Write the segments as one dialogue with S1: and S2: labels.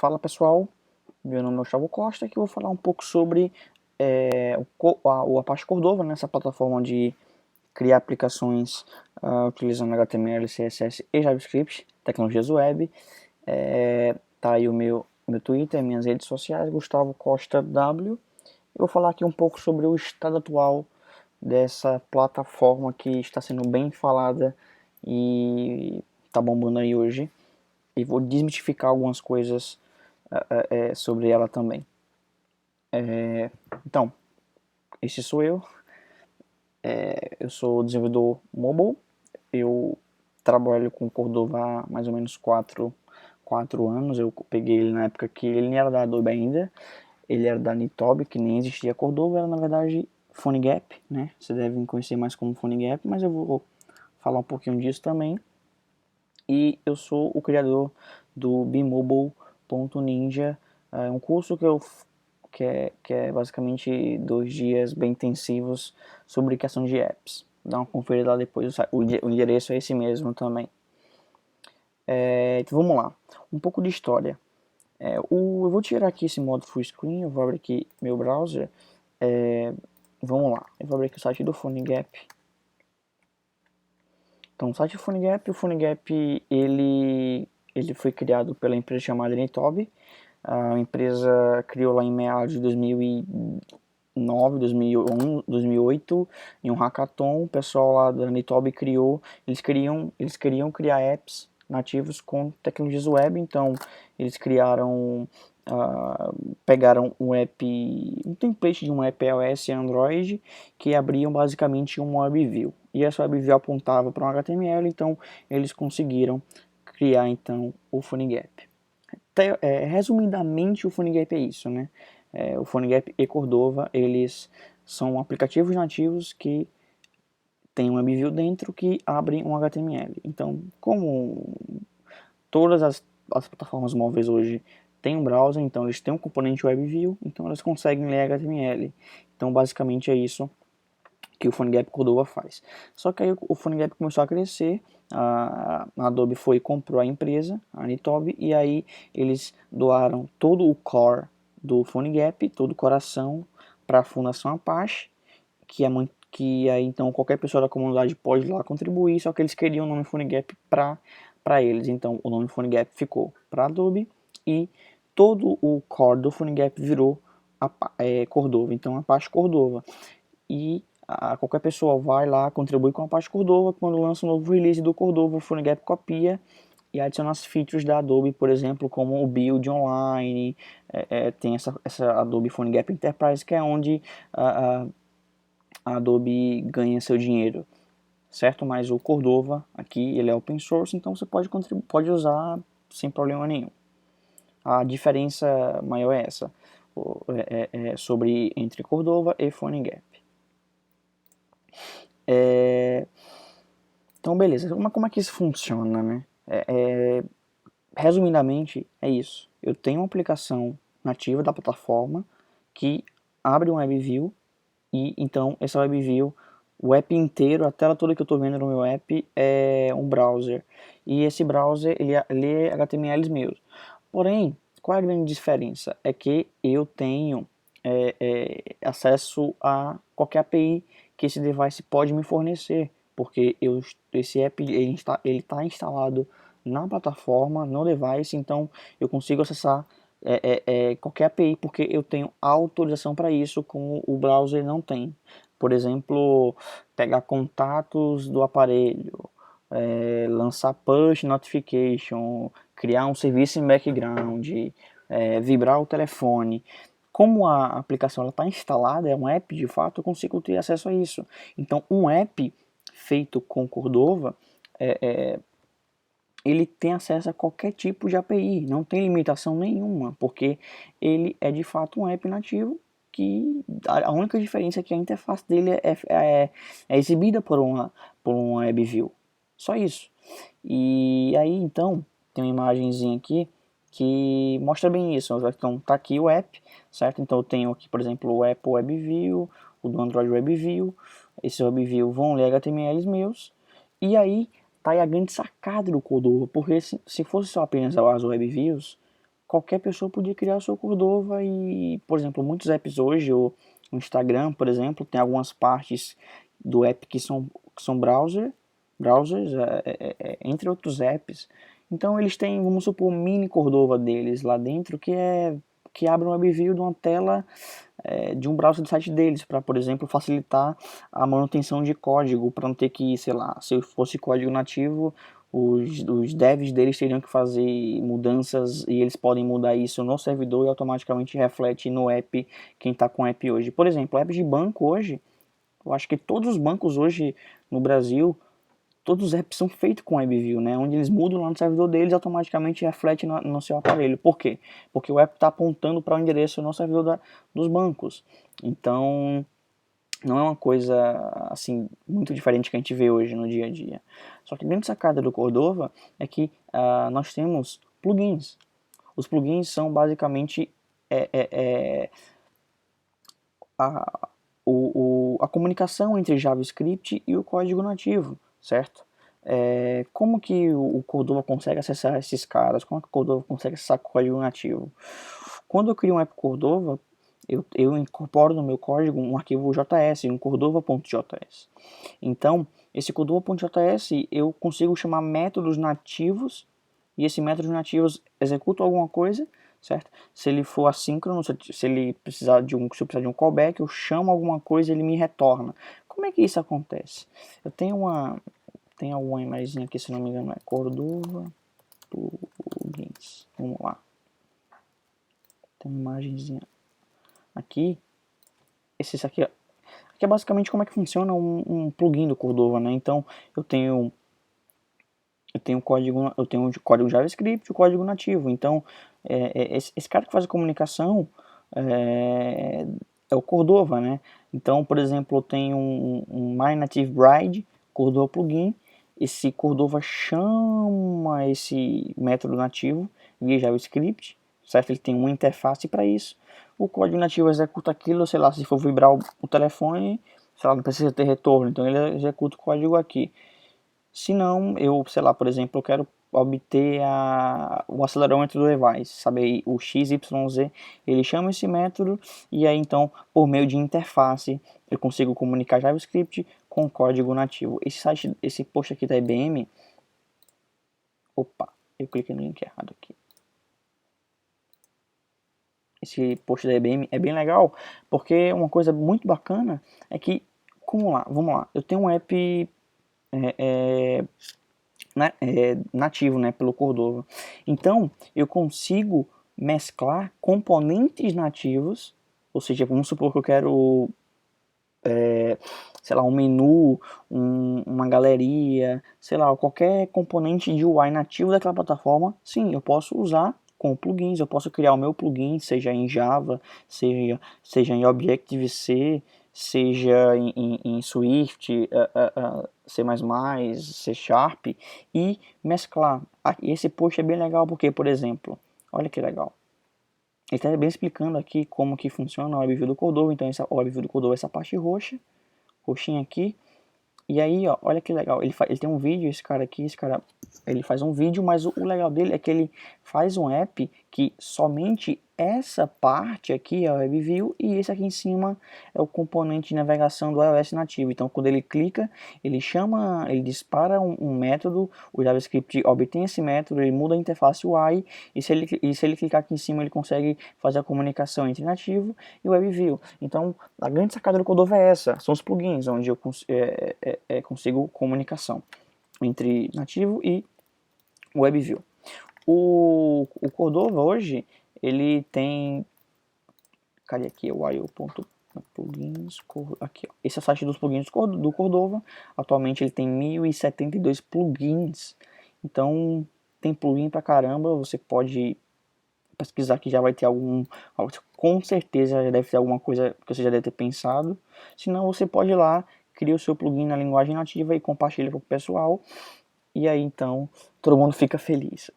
S1: Fala pessoal, meu nome é Gustavo Costa, que eu vou falar um pouco sobre o Apache Cordova, nessa plataforma de criar aplicações utilizando HTML, CSS e JavaScript, tecnologias web. Tá aí o meu Twitter, minhas redes sociais, Gustavo Costa W. Eu vou falar aqui um pouco sobre o estado atual dessa plataforma que está sendo bem falada e está bombando aí hoje. E vou desmistificar algumas coisas sobre ela também. Então, esse sou eu. Eu sou desenvolvedor mobile. Eu trabalho com Cordova há mais ou menos 4 anos. Eu peguei ele na época que ele nem era da Adobe ainda. Ele era da Nitobe, que nem existia Cordova. Era na verdade PhoneGap, né? Você deve me conhecer mais como PhoneGap, mas eu vou falar um pouquinho disso também. E eu sou o criador do bmobile.ninja, um curso que é basicamente 2 dias bem intensivos sobre questão de apps. Dá uma conferida lá depois, o endereço é esse mesmo também. Então vamos lá, um pouco de história. Eu vou tirar aqui esse modo full screen, eu vou abrir aqui meu browser. Vamos lá, eu vou abrir aqui o site do PhoneGap. Então, o site do PhoneGap, ele foi criado pela empresa chamada Nitobe. A empresa criou lá em meados de 2009, 2001, 2008, em um hackathon. O pessoal lá da Nitobe eles queriam criar apps nativos com tecnologias web. Então, eles pegaram um template de um app iOS e Android que abriam basicamente uma WebView. E essa WebView apontava para um HTML, então eles conseguiram criar então o PhoneGap. Resumidamente, o PhoneGap é isso, né? O PhoneGap e Cordova, eles são aplicativos nativos que tem um WebView dentro que abrem um HTML. Então, como todas as plataformas móveis hoje têm um browser, então eles têm um componente WebView, então elas conseguem ler HTML. Então, basicamente é isso que o PhoneGap Cordova faz. Só que aí o PhoneGap começou a crescer, a Adobe foi e comprou a empresa, a Nitobe, e aí eles doaram todo o core do PhoneGap, todo o coração, para a Fundação Apache, que aí então qualquer pessoa da comunidade pode ir lá contribuir, só que eles queriam o nome PhoneGap para eles, então o nome PhoneGap ficou para Adobe e todo o core do PhoneGap virou Cordova, então Apache Cordova. E qualquer pessoa vai lá, contribui com a Apache Cordova, quando lança um novo release do Cordova, o PhoneGap copia e adiciona as features da Adobe, por exemplo, como o Build Online, tem essa Adobe PhoneGap Enterprise, que é onde a Adobe ganha seu dinheiro, certo? Mas o Cordova aqui, ele é open source, então você pode usar sem problema nenhum. A diferença maior é essa, entre Cordova e PhoneGap. Então, beleza. Como é que isso funciona, né? Resumidamente, é isso. Eu tenho uma aplicação nativa da plataforma que abre um WebView e, então, essa WebView, o app inteiro, a tela toda que eu estou vendo no meu app é um browser. E esse browser, ele lê HTMLs meus. Porém, qual é a grande diferença? É que eu tenho acesso a qualquer API que esse device pode me fornecer, porque esse app ele está instalado na plataforma, no device, então eu consigo acessar qualquer API, porque eu tenho autorização para isso, como o browser não tem. Por exemplo, pegar contatos do aparelho, lançar push notification, criar um serviço em background, vibrar o telefone. Como a aplicação está instalada, é um app de fato, eu consigo ter acesso a isso. Então, um app feito com Cordova, ele tem acesso a qualquer tipo de API, não tem limitação nenhuma, porque ele é de fato um app nativo, que a única diferença é que a interface dele é exibida por uma WebView. Só isso. E aí então tem uma imagenzinha aqui que mostra bem isso. Então tá aqui o app, certo? Então eu tenho aqui, por exemplo, o Apple WebView, o do Android WebView. Esses WebView vão ler HTMLs meus. E aí tá aí a grande sacada do Cordova, porque se fosse só apenas as WebViews, qualquer pessoa podia criar o seu Cordova e, por exemplo, muitos apps hoje, o Instagram, por exemplo, tem algumas partes do app que são browsers, entre outros apps. Então eles têm, vamos supor, um mini Cordova deles lá dentro que abre um WebView de uma tela de um browser do site deles, para, por exemplo, facilitar a manutenção de código, para não ter que, sei lá, se fosse código nativo, os devs deles teriam que fazer mudanças e eles podem mudar isso no servidor e automaticamente reflete no app, quem está com o app hoje. Por exemplo, apps de banco hoje, eu acho que todos os bancos hoje no Brasil, todos os apps são feitos com WebView, né? Onde eles mudam lá no servidor deles, automaticamente reflete no seu aparelho. Por quê? Porque o app está apontando para o endereço no servidor dos bancos. Então, não é uma coisa assim muito diferente que a gente vê hoje no dia a dia. Só que a grande sacada do Cordova é que nós temos plugins. Os plugins são basicamente a, a comunicação entre JavaScript e o código nativo, certo? Como que o Cordova consegue acessar esses caras? Como que o Cordova consegue acessar código nativo? Quando eu crio um app Cordova, eu incorporo no meu código um arquivo JS, um cordova.js. Então, esse cordova.js eu consigo chamar métodos nativos e esses métodos nativos executam alguma coisa, certo? Se ele for assíncrono, se ele precisar se eu precisar de um callback, eu chamo alguma coisa e ele me retorna. Como é que isso acontece? Eu tenho alguma imagem aqui, se não me engano, é Cordova plugins. Vamos lá. Tem uma imagenzinha aqui. Esse aqui, aqui é basicamente como é que funciona um plugin do Cordova, né? Então, eu tenho código JavaScript, o código nativo. Então, esse cara que faz a comunicação é o Cordova, né? Então, por exemplo, eu tenho um My Native Bride, Cordova plugin. Esse Cordova chama esse método nativo via JavaScript, certo? Ele tem uma interface para isso. O código nativo executa aquilo, sei lá, se for vibrar o telefone, sei lá, não precisa ter retorno, então ele executa o código aqui. Se não, eu, sei lá, por exemplo, eu quero obter o acelerômetro do device, sabe, o XYZ, ele chama esse método e aí então, por meio de interface, eu consigo comunicar JavaScript com código nativo. Esse post aqui da IBM, opa, eu cliquei no link errado aqui. Esse post da IBM é bem legal, porque uma coisa muito bacana é que, vamos lá, eu tenho um app nativo, né, pelo Cordova. Então, eu consigo mesclar componentes nativos, ou seja, vamos supor que eu quero, sei lá, um menu, uma galeria, sei lá, qualquer componente de UI nativo daquela plataforma, sim, eu posso usar com plugins, eu posso criar o meu plugin, seja em Java, seja em Objective-C, seja em Swift, C++, C Sharp, e mesclar. Esse post é bem legal porque, por exemplo, olha que legal, ele está bem explicando aqui como que funciona o WebView do Cordova. Então, o WebView do Cordova é essa parte roxinha aqui. E aí, ó, olha que legal, ele tem um vídeo, esse cara, ele faz um vídeo, mas o legal dele é que ele faz um app que somente essa parte aqui é o WebView e esse aqui em cima é o componente de navegação do iOS nativo. Então, quando ele clica, ele dispara um método, o JavaScript obtém esse método, ele muda a interface UI e se ele clicar aqui em cima, ele consegue fazer a comunicação entre nativo e WebView. Então, a grande sacada do Cordova é essa, são os plugins, onde eu consigo comunicação entre nativo e WebView. O Cordova hoje, ele tem, cadê aqui, o io.plugins, aqui, ó. Esse é o site dos plugins do Cordova. Atualmente ele tem 1072 plugins, então tem plugin pra caramba. Você pode pesquisar que já vai ter com certeza já deve ter alguma coisa que você já deve ter pensado. Se não, você pode ir lá, cria o seu plugin na linguagem nativa e compartilha para o pessoal. E aí então todo mundo fica feliz.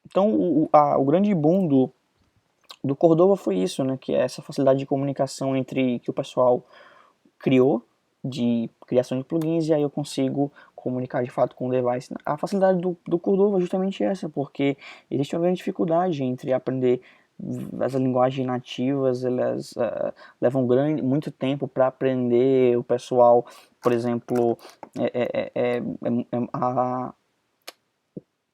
S1: Então o grande boom do Cordova foi isso, né? Que é essa facilidade de comunicação que o pessoal criou, de criação de plugins, e aí eu consigo comunicar de fato com o device. A facilidade do Cordova é justamente essa, porque existe uma grande dificuldade entre aprender as linguagens nativas, elas levam muito tempo para aprender. O pessoal, por exemplo,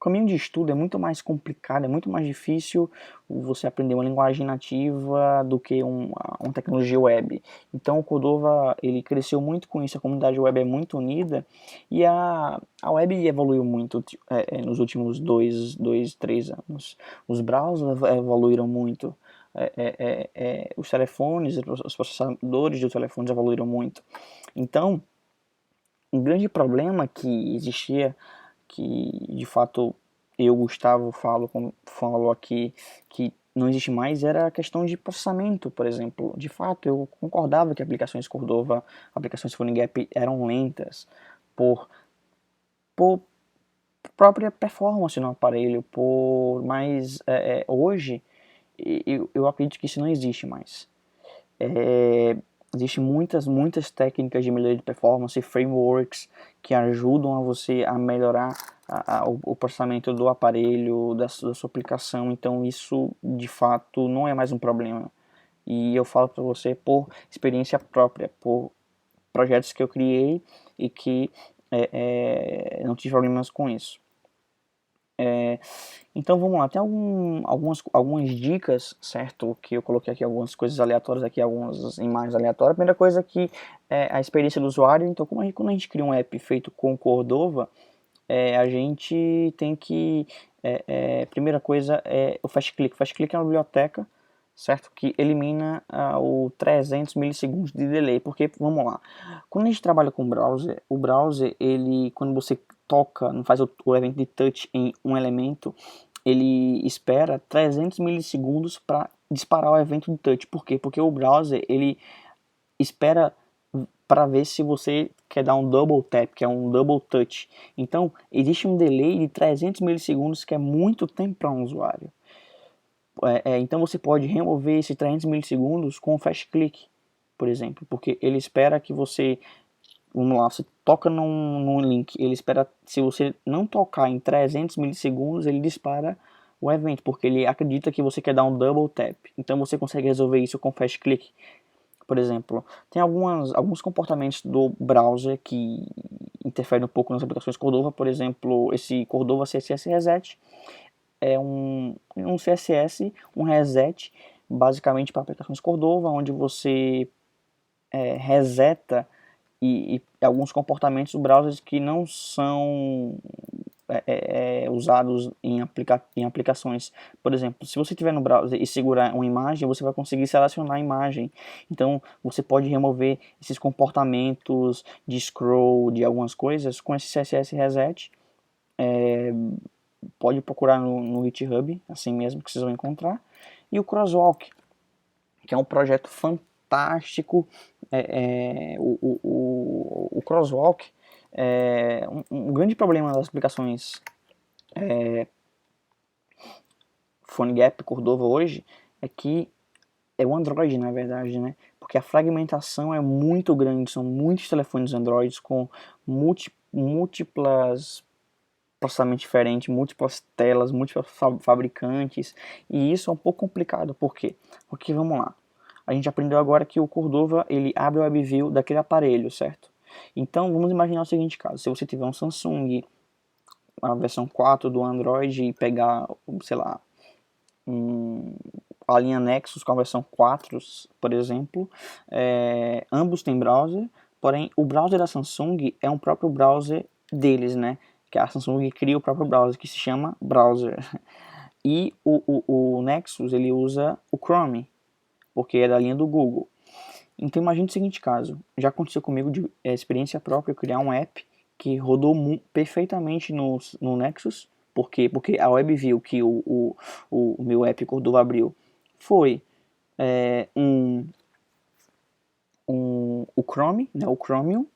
S1: o caminho de estudo é muito mais complicado, é muito mais difícil você aprender uma linguagem nativa do que uma tecnologia web. Então o Cordova, ele cresceu muito com isso, a comunidade web é muito unida e a web evoluiu muito nos últimos 3 anos. Os browsers evoluíram muito, os telefones, os processadores de telefones evoluíram muito. Então, um grande problema que existia, que de fato eu, Gustavo, falo aqui, que não existe mais, era a questão de processamento, por exemplo. De fato, eu concordava que aplicações Cordova, aplicações PhoneGap eram lentas por própria performance no aparelho, mas hoje eu acredito que isso não existe mais. Existem muitas técnicas de melhoria de performance, frameworks que ajudam a você a melhorar o processamento do aparelho, da sua aplicação. Então isso de fato não é mais um problema. E eu falo para você por experiência própria, por projetos que eu criei e que não tive problemas com isso. Então vamos lá, tem algumas dicas, certo? Que eu coloquei aqui algumas coisas aleatórias, aqui algumas imagens aleatórias. A primeira coisa aqui é a experiência do usuário. Então, quando a gente cria um app feito com Cordova, a gente tem que. Primeira coisa é o Fast Click. O Fast Click é uma biblioteca, certo? Que elimina o 300 milissegundos de delay. Porque, vamos lá, quando a gente trabalha com o browser, ele, quando você toca, não faz o evento de touch em um elemento, ele espera 300 milissegundos para disparar o evento de touch. Por quê? Porque o browser, ele espera para ver se você quer dar um double tap, que é um double touch. Então, existe um delay de 300 milissegundos, que é muito tempo para um usuário. Então, você pode remover esses 300 milissegundos com o fast click, por exemplo, porque ele espera que você, vamos lá, você toca num link, ele espera, se você não tocar em 300 milissegundos, ele dispara o evento, porque ele acredita que você quer dar um double tap. Então, você consegue resolver isso com fast click. Por exemplo, tem alguns comportamentos do browser que interferem um pouco nas aplicações Cordova. Por exemplo, esse Cordova CSS Reset é um CSS, um reset, basicamente para aplicações Cordova, onde você reseta e alguns comportamentos do browser que não são usados em aplicações. Por exemplo, se você estiver no browser e segurar uma imagem, você vai conseguir selecionar a imagem. Então, você pode remover esses comportamentos de scroll, de algumas coisas, com esse CSS Reset. Pode procurar no GitHub, assim mesmo que vocês vão encontrar. E o Crosswalk, que é um projeto fantástico. O Crosswalk um grande problema das aplicações PhoneGap, Cordova hoje é que é o Android, na verdade, né? Porque a fragmentação é muito grande, são muitos telefones Android com múltiplas processamentos diferentes, múltiplas telas, múltiplos fabricantes, e isso é um pouco complicado. Por quê? Porque, vamos lá, a gente aprendeu agora que o Cordova, ele abre o WebView daquele aparelho, certo? Então, vamos imaginar o seguinte caso, se você tiver um Samsung, a versão 4 do Android, e pegar, sei lá, a linha Nexus com a versão 4, por exemplo, ambos têm browser, porém o browser da Samsung é um próprio browser deles, né? Que a Samsung cria o próprio browser, que se chama Browser. E o Nexus, ele usa o Chrome, porque é da linha do Google. Então imagine o seguinte caso, já aconteceu comigo de experiência própria, eu criar um app que rodou perfeitamente no Nexus. Por quê? Porque a WebView que o meu app Cordova abriu foi o Chrome, né, o Chromium,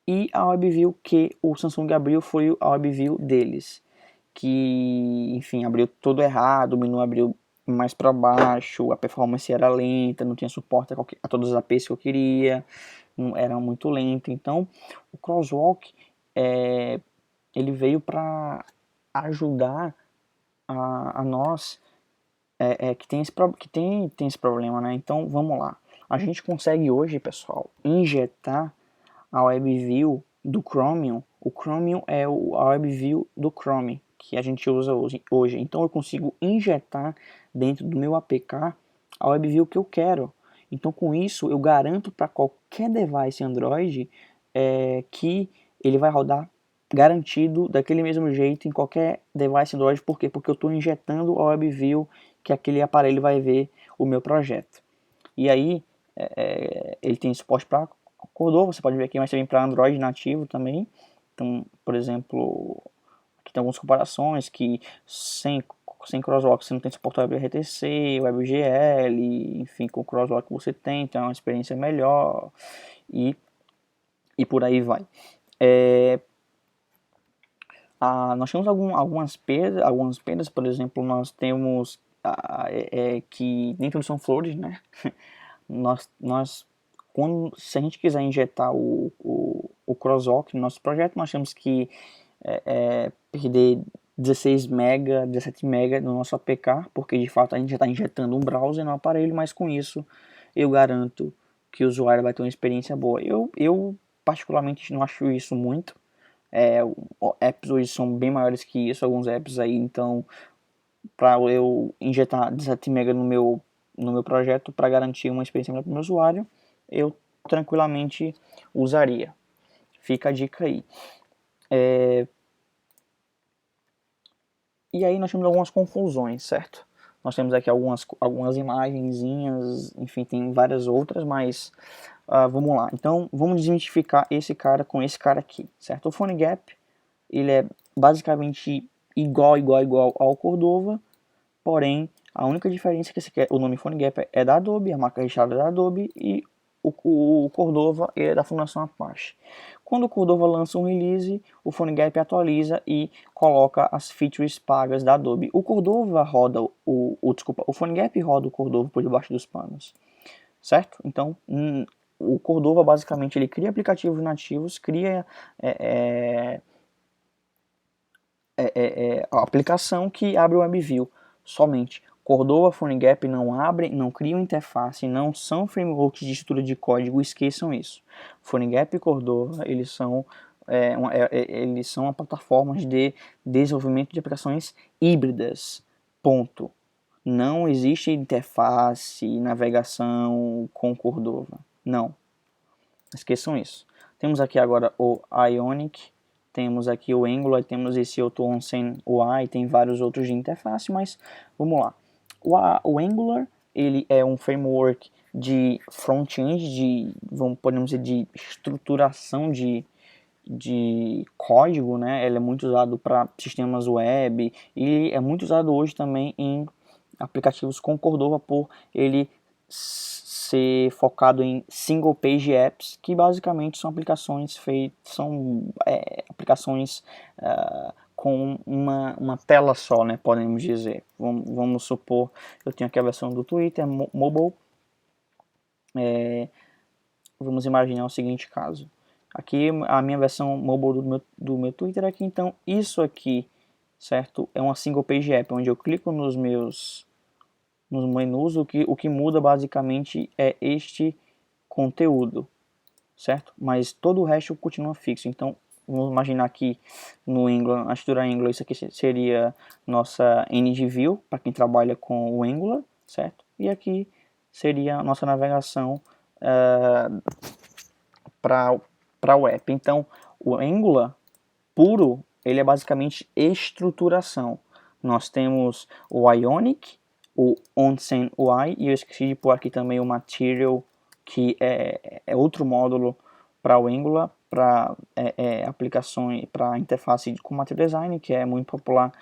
S1: e a WebView que o Samsung abriu foi a WebView deles, que, enfim, abriu todo errado, o menu abriu mais para baixo, a performance era lenta, não tinha suporte a todas as APIs que eu queria, era muito lento. Então, o Crosswalk ele veio para ajudar a nós que tem esse problema, né? Então vamos lá. A gente consegue hoje, pessoal, injetar a WebView do Chromium. O Chromium é a WebView do Chrome que a gente usa hoje. Então eu consigo injetar dentro do meu APK a WebView que eu quero. Então com isso eu garanto para qualquer device Android que ele vai rodar garantido daquele mesmo jeito em qualquer device Android. Por quê? Porque eu estou injetando a WebView que aquele aparelho vai ver o meu projeto. E aí ele tem suporte para Cordova, você pode ver aqui, mas também para Android nativo também. Então, por exemplo, aqui tem algumas comparações que sem Crosswalk você não tem suporte ao WebRTC, WebGL, enfim, com o Crosswalk você tem uma experiência melhor e por aí vai. Nós temos algumas perdas, por exemplo, nós temos que nem tudo são flores, né? Se a gente quiser injetar o crosswalk no nosso projeto, nós temos que perder 16 MB, 17 MB no nosso APK, porque de fato a gente já está injetando um browser no aparelho, mas com isso eu garanto que o usuário vai ter uma experiência boa. Eu particularmente não acho isso muito. Apps hoje são bem maiores que isso, alguns apps aí, então para eu injetar 17 MB no meu projeto para garantir uma experiência melhor para o meu usuário, eu tranquilamente usaria. Fica a dica aí. E aí nós temos algumas confusões, certo? Nós temos aqui algumas imagenzinhas, enfim, tem várias outras, mas vamos lá. Então, vamos desmitificar esse cara com esse cara aqui, certo? O PhoneGap, ele é basicamente igual ao Cordova, porém, a única diferença é que o nome PhoneGap é da Adobe, a marca registrada é da Adobe, e o Cordova é da Fundação Apache. Quando o Cordova lança um release, o PhoneGap atualiza e coloca as features pagas da Adobe. O Cordova roda o PhoneGap roda o Cordova por debaixo dos panos, certo? Então, o Cordova basicamente ele cria aplicativos nativos, cria a aplicação que abre o WebView somente. Cordova, PhoneGap não abrem, não criam interface, não são frameworks de estrutura de código, esqueçam isso. PhoneGap e Cordova, eles são plataformas de desenvolvimento de aplicações híbridas, ponto. Não existe interface, navegação com Cordova, não. Esqueçam isso. Temos aqui agora o Ionic, temos aqui o Angular, temos esse outro Onsen UI, tem vários outros de interface, mas vamos lá. O Angular, ele é um framework de front-end, podemos dizer, de estruturação de código, né? Ele é muito usado para sistemas web e é muito usado hoje também em aplicativos com Cordova por ele ser focado em single page apps, que basicamente são aplicações com uma tela só, né, podemos dizer. Vamos supor, eu tenho aqui a versão do Twitter mobile. Vamos imaginar o seguinte caso. Aqui a minha versão mobile do meu Twitter aqui, então isso aqui, certo? É uma single page app, onde eu clico nos menus, o que muda basicamente é este conteúdo, certo? Mas todo o resto continua fixo. Então, vamos imaginar que no Angular, a estrutura Angular, isso aqui seria nossa ngView, para quem trabalha com o Angular, certo? E aqui seria a nossa navegação para o app. Então, o Angular puro, ele é basicamente estruturação. Nós temos o Ionic, o Onsen UI, e eu esqueci de pôr aqui também o Material, que é outro módulo para o Angular, para aplicações, para interface com Material Design, que é muito popular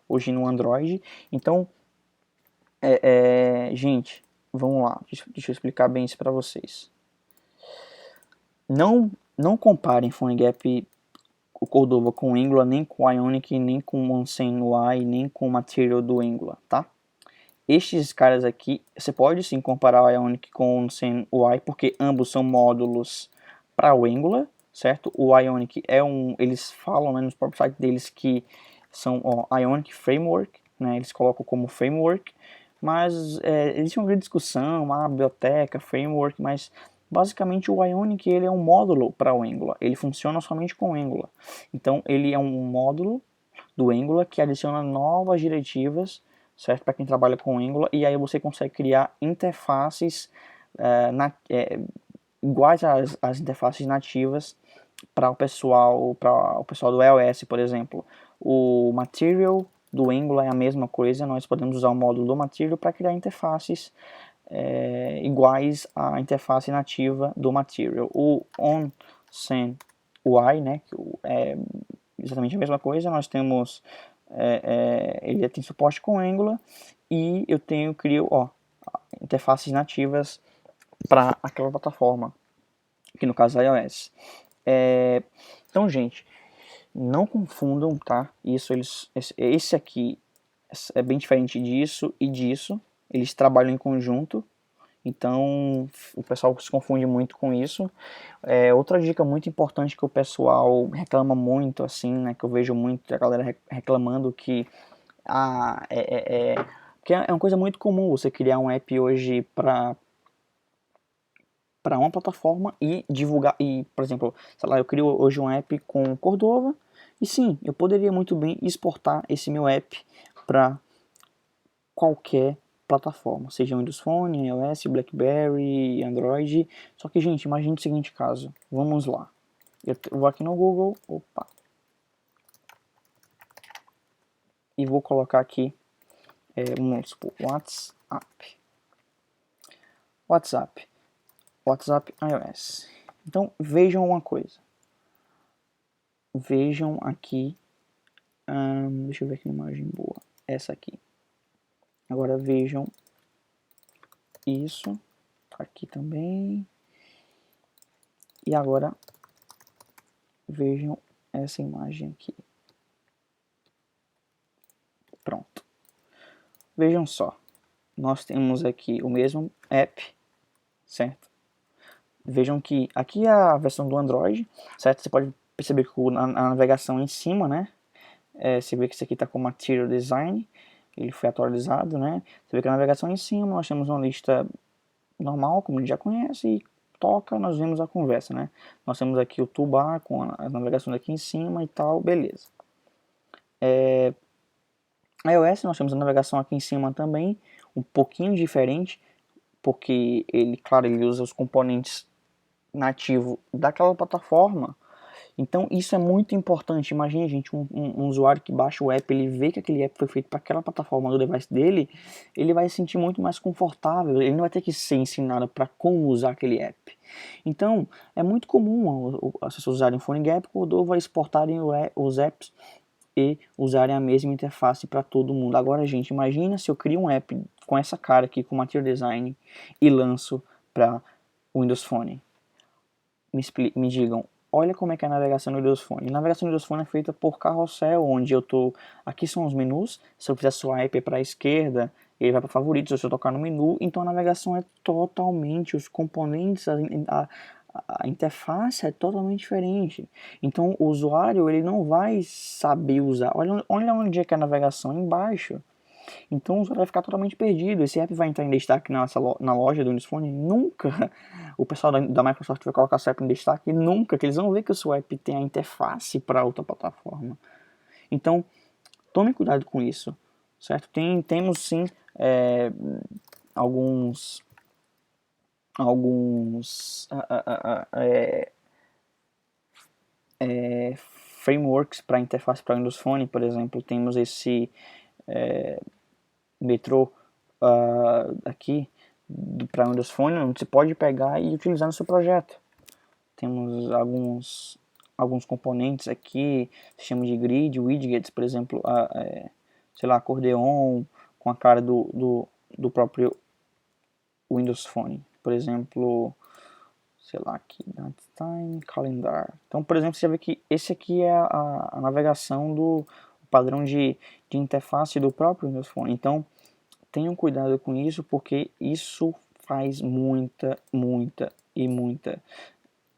S1: hoje no Android. Então, gente, vamos lá, deixa eu explicar bem isso para vocês. Não comparem PhoneGap, o Cordova com o Angular, nem com o Ionic, nem com o Onsen UI, nem com o Material do Angular, tá? Estes caras aqui, você pode sim comparar o Ionic com o Onsen UI, porque ambos são módulos para o Angular, certo? O Ionic eles falam, né, nos próprios sites deles que são Ionic Framework, né? Eles colocam como framework, mas existe uma grande discussão, biblioteca, framework, mas basicamente o Ionic ele é um módulo para o Angular, ele funciona somente com Angular. Então ele é um módulo do Angular que adiciona novas diretivas, certo? Para quem trabalha com Angular, e aí você consegue criar interfaces iguais às interfaces nativas para o pessoal do iOS, por exemplo. O Material do Angular é a mesma coisa, nós podemos usar o módulo do Material para criar interfaces iguais à interface nativa do Material. O OnSend UI, né, que é exatamente a mesma coisa, nós temos ele tem suporte com Angular e eu crio interfaces nativas para aquela plataforma, que no caso é iOS. Então, gente, não confundam, tá? Esse aqui é bem diferente disso e disso. Eles trabalham em conjunto, então o pessoal se confunde muito com isso. Outra dica muito importante que o pessoal reclama muito, assim, né? Que eu vejo muito a galera reclamando que porque é uma coisa muito comum você criar um app hoje para uma plataforma e divulgar. E, por exemplo, sei lá, eu crio hoje um app com Cordova e sim, eu poderia muito bem exportar esse meu app para qualquer plataforma, seja Windows Phone, iOS, BlackBerry, Android. Só que, gente, imagine o seguinte caso. Vamos lá. Eu vou aqui no Google, e vou colocar aqui, vamos supor, WhatsApp iOS. Então vejam uma coisa. Vejam aqui. Deixa eu ver aqui uma imagem boa. Essa aqui. Agora vejam isso. Aqui também. E agora vejam essa imagem aqui. Pronto. Vejam só. Nós temos aqui o mesmo app, certo? Vejam que aqui é a versão do Android, certo? Você pode perceber que a navegação em cima, né? Você vê que isso aqui está com Material Design, ele foi atualizado, né? Você vê que a navegação em cima, nós temos uma lista normal, como a gente já conhece, e toca, nós vemos a conversa, né? Nós temos aqui o toolbar com as navegações aqui em cima e tal, beleza. iOS, nós temos a navegação aqui em cima também, um pouquinho diferente, porque ele, claro, ele usa os componentes nativos daquela plataforma. Então isso é muito importante. Imagine, gente, um usuário que baixa o app, ele vê que aquele app foi feito para aquela plataforma do device dele, ele vai se sentir muito mais confortável, ele não vai ter que ser ensinado para como usar aquele app. Então é muito comum as pessoas usarem o PhoneGap, Cordova, exportarem os apps e usarem a mesma interface para todo mundo. Agora, gente, imagina se eu crio um app com essa cara aqui, com Material Design, e lanço para Windows Phone. Me digam, olha como é que é a navegação do Windows Phone. A navegação do Windows Phone é feita por carrossel, onde eu tô... Aqui são os menus, se eu fizer swipe para a esquerda, ele vai para favoritos, se eu tocar no menu, então a navegação é totalmente, os componentes, a interface é totalmente diferente. Então o usuário ele não vai saber usar. Olha onde é que é a navegação, embaixo. Então o usuário vai ficar totalmente perdido. Esse app vai entrar em destaque na loja do Windows Phone? Nunca. O pessoal da Microsoft vai colocar seu app em destaque? Nunca, que eles vão ver que o seu app tem a interface para outra plataforma. Então, tome cuidado com isso, certo? Temos sim alguns frameworks para interface para Windows Phone. Por exemplo, temos esse Metro aqui para Windows Phone, onde você pode pegar e utilizar no seu projeto. Temos alguns componentes aqui, se chama de grid, widgets, por exemplo, sei lá, acordeon com a cara do próprio Windows Phone. Por exemplo, sei lá, aqui, time, calendar. Então, por exemplo, você vê que esse aqui é a navegação do padrão de interface do próprio Windows Phone. Então, tenham cuidado com isso, porque isso faz muita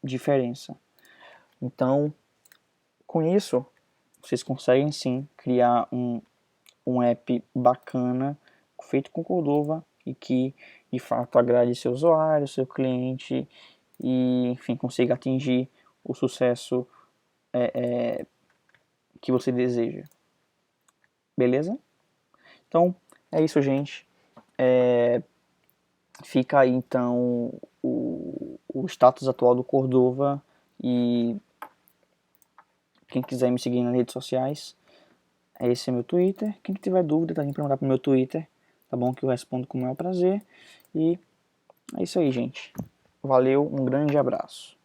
S1: diferença. Então, com isso, vocês conseguem sim criar um app bacana, feito com Cordova, e que de fato agrade seu usuário, seu cliente, e enfim, consiga atingir o sucesso que você deseja. Beleza? Então, é isso, gente. Fica aí então o status atual do Cordova, e quem quiser me seguir nas redes sociais, esse é meu Twitter. Quem tiver dúvida, tá, me perguntar pro meu Twitter, tá bom? Que eu respondo com o maior prazer. E é isso aí, gente. Valeu, um grande abraço.